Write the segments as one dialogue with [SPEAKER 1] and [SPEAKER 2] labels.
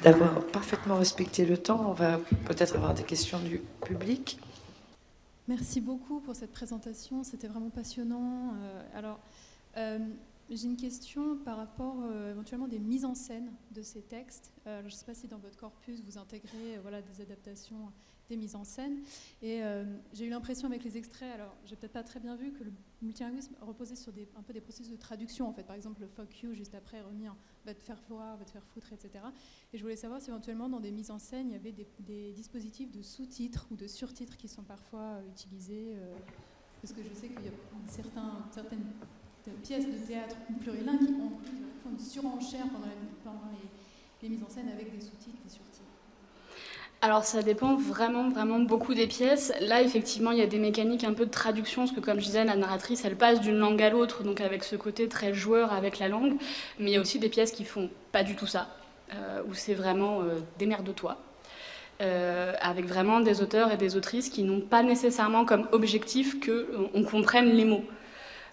[SPEAKER 1] d'avoir parfaitement respecté le temps. On va peut-être avoir des questions du public.
[SPEAKER 2] Merci beaucoup pour cette présentation, c'était vraiment passionnant. J'ai une question par rapport éventuellement des mises en scène de ces textes. Je ne sais pas si dans votre corpus vous intégrez des adaptations des mises en scène. Et j'ai eu l'impression avec les extraits, alors j'ai peut-être pas très bien vu, que le multilinguisme reposait sur un peu des processus de traduction en fait. Par exemple, le fuck you juste après remis en va te faire foirer, va te faire foutre, etc. Et je voulais savoir si éventuellement dans des mises en scène il y avait des dispositifs de sous-titres ou de surtitres qui sont parfois utilisés. Parce que je sais qu'il y a certaines pièces de théâtre plurilingues qui font une surenchère pendant les mises en scène avec des sous-titres, des surtitres.
[SPEAKER 3] Alors ça dépend vraiment beaucoup des pièces. Là effectivement il y a des mécaniques un peu de traduction, parce que comme je disais, la narratrice elle passe d'une langue à l'autre, donc avec ce côté très joueur avec la langue, mais il y a aussi des pièces qui font pas du tout ça, où c'est vraiment démerde-toi. Avec vraiment des auteurs et des autrices qui n'ont pas nécessairement comme objectif qu'on comprenne les mots.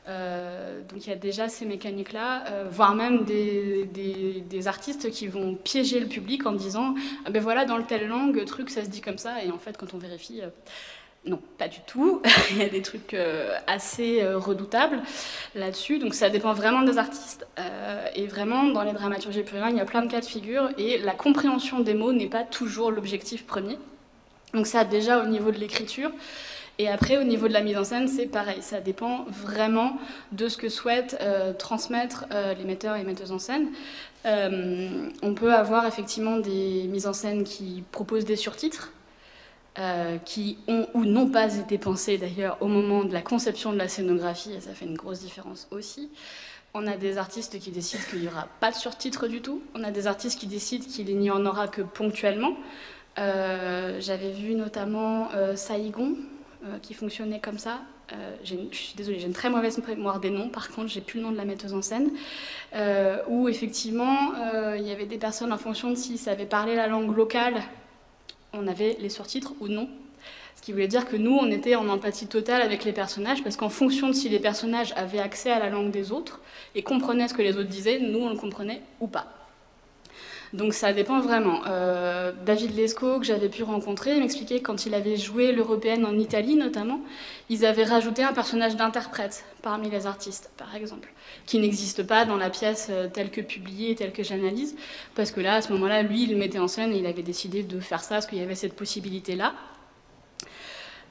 [SPEAKER 3] Donc il y a déjà ces mécaniques-là, voire même des artistes qui vont piéger le public en disant ah ben voilà, dans le telle langue, truc, ça se dit comme ça, et en fait quand on vérifie, non, pas du tout. Il y a des trucs assez redoutables là-dessus, donc ça dépend vraiment des artistes. Et vraiment, dans les dramaturgies plurilingues, il y a plein de cas de figure, et la compréhension des mots n'est pas toujours l'objectif premier. Donc ça, déjà au niveau de l'écriture. Et après, au niveau de la mise en scène, c'est pareil. Ça dépend vraiment de ce que souhaitent transmettre les metteurs et metteuses en scène. On peut avoir effectivement des mises en scène qui proposent des surtitres, qui ont ou n'ont pas été pensés d'ailleurs au moment de la conception de la scénographie, et ça fait une grosse différence aussi. On a des artistes qui décident qu'il n'y aura pas de surtitres du tout. On a des artistes qui décident qu'il n'y en aura que ponctuellement. J'avais vu notamment Saïgon, qui fonctionnait comme ça. Je suis désolée, j'ai une très mauvaise mémoire des noms, par contre j'ai plus le nom de la metteuse en scène, où effectivement il y avait des personnes en fonction de s'ils savaient parler la langue locale, on avait les surtitres ou non. Ce qui voulait dire que nous, on était en empathie totale avec les personnages, parce qu'en fonction de si les personnages avaient accès à la langue des autres et comprenaient ce que les autres disaient, nous on le comprenait ou pas. Donc ça dépend vraiment. David Lescaut, que j'avais pu rencontrer, m'expliquait que quand il avait joué l'Européenne en Italie notamment, ils avaient rajouté un personnage d'interprète parmi les artistes, par exemple, qui n'existe pas dans la pièce telle que publiée, telle que j'analyse, parce que là, à ce moment-là, lui, il le mettait en scène et il avait décidé de faire ça, parce qu'il y avait cette possibilité-là.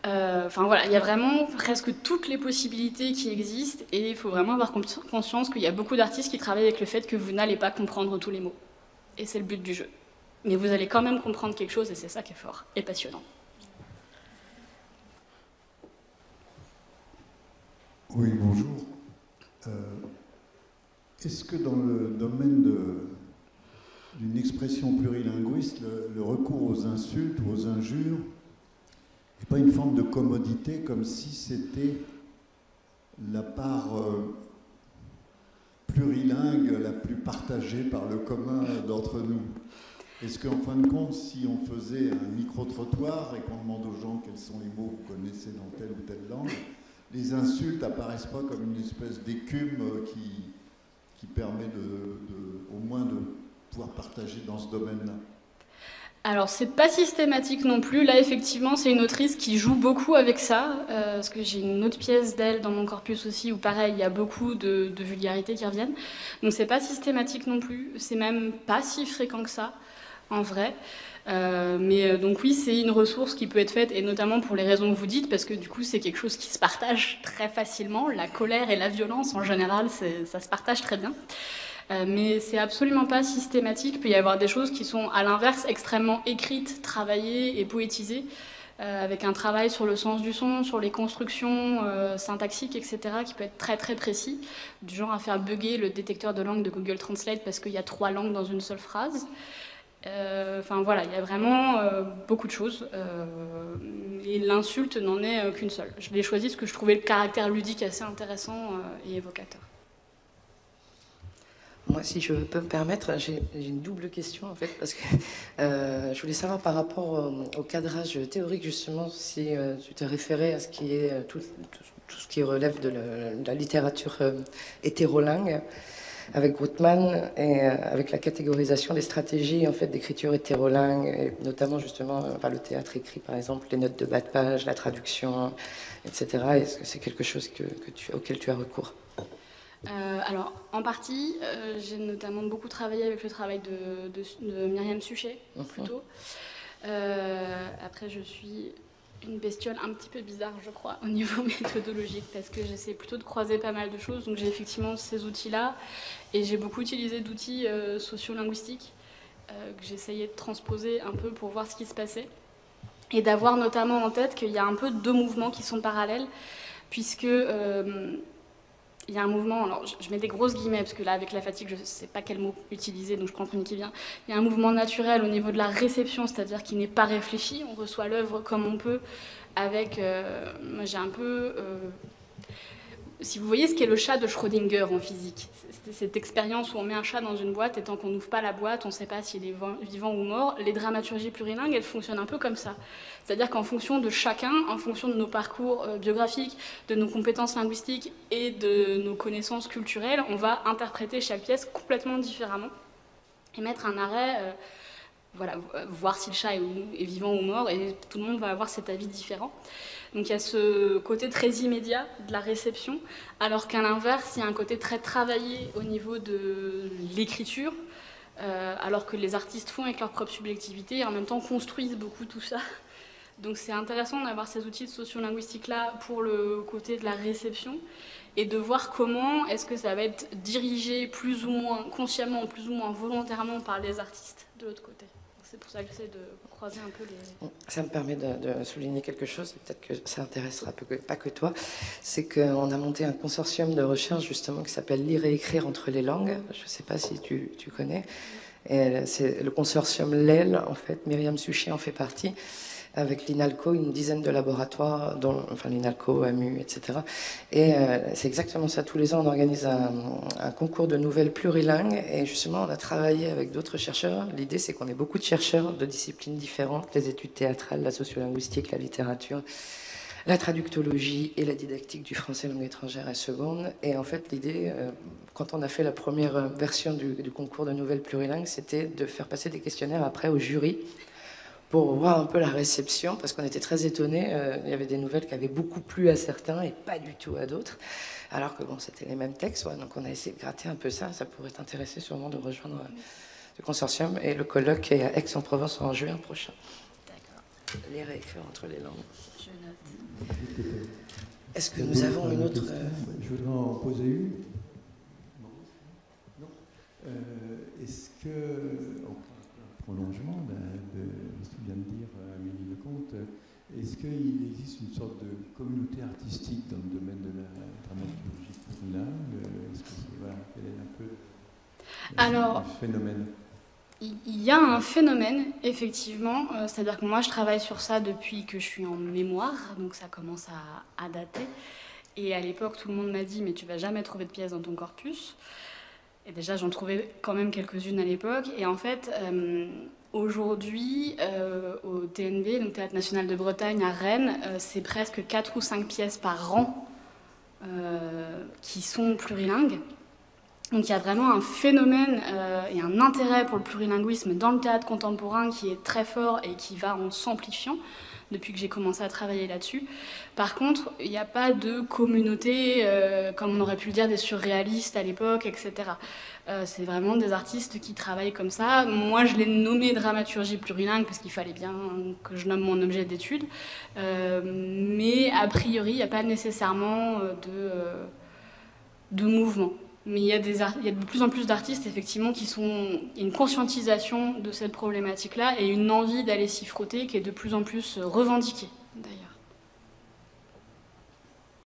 [SPEAKER 3] Enfin voilà, il y a vraiment presque toutes les possibilités qui existent, et il faut vraiment avoir conscience qu'il y a beaucoup d'artistes qui travaillent avec le fait que vous n'allez pas comprendre tous les mots. Et c'est le but du jeu. Mais vous allez quand même comprendre quelque chose, et c'est ça qui est fort et passionnant.
[SPEAKER 4] Oui, bonjour. Est-ce que dans le domaine d'une expression plurilinguiste, le recours aux insultes ou aux injures n'est pas une forme de commodité, comme si c'était la part plurilingue la plus partagée par le commun d'entre nous? Est-ce qu'en fin de compte, si on faisait un micro-trottoir et qu'on demande aux gens quels sont les mots que vous connaissez dans telle ou telle langue, les insultes apparaissent pas comme une espèce d'écume qui permet au moins de pouvoir partager dans ce domaine-là?
[SPEAKER 3] Alors, c'est pas systématique non plus. Là, effectivement, c'est une autrice qui joue beaucoup avec ça, parce que j'ai une autre pièce d'elle dans mon corpus aussi, où pareil, il y a beaucoup de vulgarités qui reviennent. Donc, c'est pas systématique non plus. C'est même pas si fréquent que ça, en vrai. Donc oui, c'est une ressource qui peut être faite, et notamment pour les raisons que vous dites, parce que du coup, c'est quelque chose qui se partage très facilement. La colère et la violence, en général, ça se partage très bien. Mais c'est absolument pas systématique. Il peut y avoir des choses qui sont à l'inverse extrêmement écrites, travaillées et poétisées, avec un travail sur le sens du son, sur les constructions syntaxiques, etc., qui peut être très très précis, du genre à faire bugger le détecteur de langue de Google Translate parce qu'il y a 3 langues dans une seule phrase. Enfin voilà, il y a vraiment beaucoup de choses, et l'insulte n'en est qu'une seule. Je l'ai choisie parce que je trouvais le caractère ludique assez intéressant et évocateur.
[SPEAKER 1] Moi, si je peux me permettre, j'ai une double question en fait, parce que je voulais savoir par rapport au cadrage théorique justement, si tu te référais à ce qui est tout ce qui relève de la littérature hétérolingue. avec Grootman et avec la catégorisation des stratégies en fait d'écriture hétérolingue, et notamment justement le théâtre écrit par exemple, les notes de bas de page, la traduction, etc. Est-ce que c'est quelque chose auquel tu as recours?
[SPEAKER 3] Alors, en partie, j'ai notamment beaucoup travaillé avec le travail de Myriam Suchet, plutôt. Après, je suis une bestiole un petit peu bizarre, je crois, au niveau méthodologique, parce que j'essaie plutôt de croiser pas mal de choses. Donc j'ai effectivement ces outils-là, et j'ai beaucoup utilisé d'outils sociolinguistiques que j'essayais de transposer un peu pour voir ce qui se passait, et d'avoir notamment en tête qu'il y a un peu deux mouvements qui sont parallèles, puisque il y a un mouvement, alors je mets des grosses guillemets, parce que là, avec la fatigue, je ne sais pas quel mot utiliser, donc je prends le premier qui vient. Il y a un mouvement naturel au niveau de la réception, c'est-à-dire qui n'est pas réfléchi. On reçoit l'œuvre comme on peut, avec... moi, j'ai un peu... si vous voyez ce qu'est le chat de Schrödinger en physique, c'est cette expérience où on met un chat dans une boîte, et tant qu'on n'ouvre pas la boîte, on ne sait pas s'il est vivant ou mort. Les dramaturgies plurilingues, elles fonctionnent un peu comme ça. C'est-à-dire qu'en fonction de chacun, en fonction de nos parcours biographiques, de nos compétences linguistiques et de nos connaissances culturelles, on va interpréter chaque pièce complètement différemment et mettre un arrêt, voir si le chat est vivant ou mort, et tout le monde va avoir cet avis différent. Donc il y a ce côté très immédiat de la réception, alors qu'à l'inverse, il y a un côté très travaillé au niveau de l'écriture, alors que les artistes font avec leur propre subjectivité et en même temps construisent beaucoup tout ça. Donc c'est intéressant d'avoir ces outils de sociolinguistique-là pour le côté de la réception, et de voir comment est-ce que ça va être dirigé plus ou moins consciemment, plus ou moins volontairement par les artistes de l'autre côté. C'est pour ça que j'essaie de croiser un peu les...
[SPEAKER 1] Ça me permet de souligner quelque chose, peut-être que ça intéressera pas que toi, c'est qu'on a monté un consortium de recherche justement qui s'appelle Lire et écrire entre les langues. Je ne sais pas si tu connais. Et c'est le consortium LEL, en fait, Myriam Suchet en fait partie, avec l'INALCO, une dizaine de laboratoires, dont l'INALCO, AMU, etc. Et c'est exactement ça. Tous les ans, on organise un concours de nouvelles plurilingues. Et justement, on a travaillé avec d'autres chercheurs. L'idée, c'est qu'on ait beaucoup de chercheurs de disciplines différentes, les études théâtrales, la sociolinguistique, la littérature, la traductologie et la didactique du français langue étrangère et seconde. Et en fait, l'idée, quand on a fait la première version du concours de nouvelles plurilingues, c'était de faire passer des questionnaires après au jury, pour voir un peu la réception, parce qu'on était très étonnés. Il y avait des nouvelles qui avaient beaucoup plu à certains et pas du tout à d'autres, alors que bon, c'était les mêmes textes. Ouais, donc on a essayé de gratter un peu ça. Ça pourrait t'intéresser sûrement de rejoindre le consortium. Et le colloque est à Aix-en-Provence en juin prochain.
[SPEAKER 3] D'accord.
[SPEAKER 1] Lire et écrire entre les langues.
[SPEAKER 3] Je note.
[SPEAKER 1] Est-ce que nous avons une autre...
[SPEAKER 4] Je voudrais en poser une. Non. Est-ce que... prolongement de ce que vient de dire Amélie Lecomte, est-ce qu'il existe une sorte de communauté artistique dans le domaine de la dramaturgie plurilingue? Est-ce que quel est un peu le phénomène?
[SPEAKER 3] Il y a un phénomène, effectivement, c'est-à-dire que moi je travaille sur ça depuis que je suis en mémoire, donc ça commence à dater, et à l'époque tout le monde m'a dit mais tu vas jamais trouver de pièces dans ton corpus. Et déjà, j'en trouvais quand même quelques-unes à l'époque. Et en fait, aujourd'hui, au TNB, donc Théâtre National de Bretagne, à Rennes, c'est presque 4 ou 5 pièces par an qui sont plurilingues. Donc il y a vraiment un phénomène et un intérêt pour le plurilinguisme dans le théâtre contemporain qui est très fort et qui va en s'amplifiant depuis que j'ai commencé à travailler là-dessus. Par contre, il n'y a pas de communauté, comme on aurait pu le dire, des surréalistes à l'époque, etc. C'est vraiment des artistes qui travaillent comme ça. Moi, je l'ai nommé dramaturgie plurilingue parce qu'il fallait bien que je nomme mon objet d'étude. Mais a priori, il n'y a pas nécessairement de mouvement. Mais il y a de plus en plus d'artistes, effectivement, qui sont... Il y a une conscientisation de cette problématique-là et une envie d'aller s'y frotter qui est de plus en plus revendiquée.